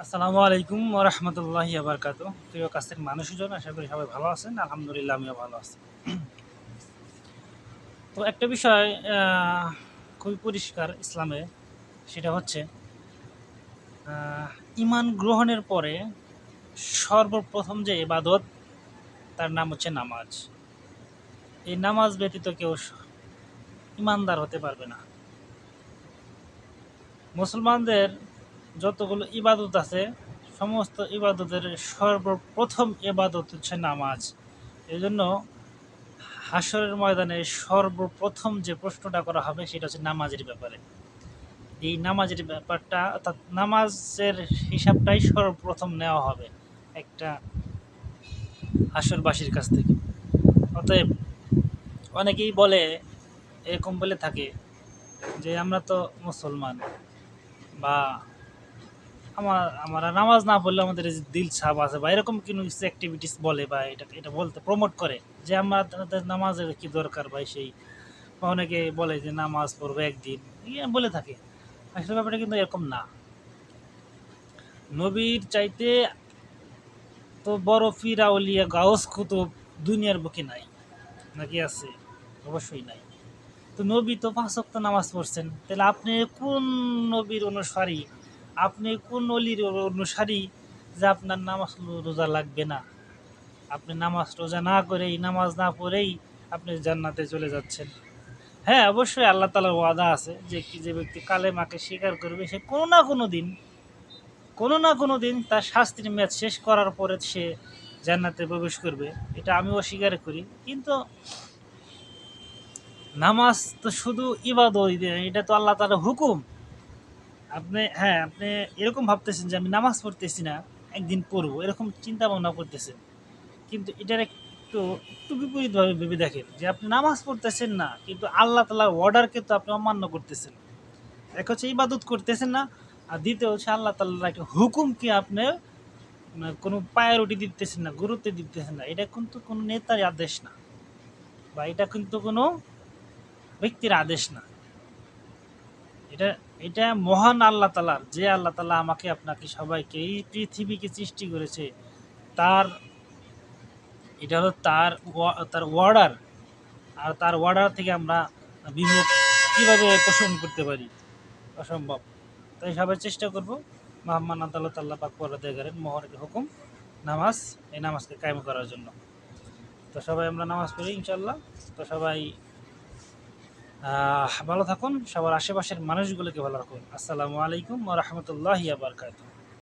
আসসালামু আলাইকুম ওয়া রাহমাতুল্লাহি ওয়া বারাকাতুহু। প্রিয় কাছের মানুষজন, আশা করি সবাই ভালো আছেন। আলহামদুলিল্লাহ আমিও ভালো আছি। তো একটা বিষয় খুবই পরিষ্কার ইসলামে, সেটা হচ্ছে আহ, ঈমান গ্রহণের পরে সর্বপ্রথম যে ইবাদত, তার নাম হচ্ছে নামাজ। এই নামাজ ব্যতীত কেউ ঈমানদার হতে পারবে না। মুসলমানদের যতগুলো ইবাদত আছে, সমস্ত ইবাদতের সর্বপ্রথম ইবাদত হচ্ছে নামাজ। এই জন্য হাসরের ময়দানে সর্বপ্রথম যে প্রশ্নটা করা হবে সেটা হচ্ছে নামাজের ব্যাপারে। এই নামাজের ব্যাপারটা, অর্থাৎ নামাজের হিসাবটাই সর্বপ্রথম নেওয়া হবে একটা হাসরবাসীর কাছ থেকে। অতএব অনেকেই বলে, এরকম বলে থাকে যে আমরা তো মুসলমান, বা আমরা নামাজ না পড়লে আমাদের এই যে দিল ছাপ আছে, বা এরকম কোনো কিছু অ্যাক্টিভিটিস বলে, বা এটা এটা বলতে প্রমোট করে যে আমাদের নামাজের কি দরকার ভাই। সেই বা অনেকে বলে যে নামাজ পড়বো একদিন, ইয়ে বলে থাকে। আসলে ব্যাপারটা কিন্তু এরকম না। নবীর চাইতে তো বড় পীর আউলিয়া গাউস কুতুব দুনিয়ার বুকে নাই, নাকি আছে? অবশ্যই নাই। তো নবী তো ৫ ওয়াক্ত নামাজ পড়ছেন, তাহলে আপনি কোন নবীর অনুসারী, আপনি কোন অলির অনুসারী যে আপনার নামাজ রোজা লাগবে না? আপনি নামাজ রোজা না করেই, নামাজ না পড়েই আপনি জান্নাতে চলে যাচ্ছেন। হ্যাঁ, অবশ্যই আল্লাহ তাআলার ওয়াদা আছে যে যে ব্যক্তি কালেমাকে স্বীকার করবে, সে কোনো না কোনো দিন তার শাস্তির মেয়াদ শেষ করার পরে সে জান্নাতে প্রবেশ করবে। এটা আমিও অস্বীকার করি। কিন্তু নামাজ তো শুধু ইবাদত, এটা তো আল্লাহ তাআলার হুকুম। আপনি এরকম ভাবতেছেন যে আমি নামাজ পড়তেছি না, একদিন পড়বো, এরকম চিন্তা ভাবনা করতেছেন। কিন্তু এটার একটু বিপরীতভাবে ভেবে দেখেন যে আপনি নামাজ পড়তেছেন না, কিন্তু আল্লাহ তাআলার অর্ডারকে তো আপনি অমান্য করতেছেন। এক হচ্ছে ইবাদত করতেছেন না, আর দ্বিতীয় হচ্ছে আল্লাহ তাআলার একটা হুকুমকে আপনি কোনো প্রায়োরিটি দিতেছেন না, গুরুত্ব দিতেছেন না। এটা কিন্তু কোনো নেতার আদেশ না, বা এটা কিন্তু কোনো ব্যক্তির আদেশ না। এটা এটা মহান আল্লাহ তাআলার, যে আল্লাহ তাআলা আমাকে আপনাকে সবাইকে এই পৃথিবীকে সৃষ্টি করেছে, তার এটা হলো তার অর্ডার। আর তার অর্ডার থেকে আমরা বিমুখ কিভাবে পোষণ করতে পারি? অসম্ভব। তাই সবাই চেষ্টা করব মহান আদালত আল্লাহ পাক পরওয়ারদিগারের মহৎ হুকুম নামাজ, এই নামাজকে কায়েম করার জন্য। তো সবাই আমরা নামাজ পড়ি ইনশাল্লাহ। তো সবাই ভালো থাকুন, সবার আশেপাশের মানুষগুলোকে ভালো রাখুন। আসসালামু আলাইকুম ওয়া রাহমাতুল্লাহি ওয়া বারাকাতুহু।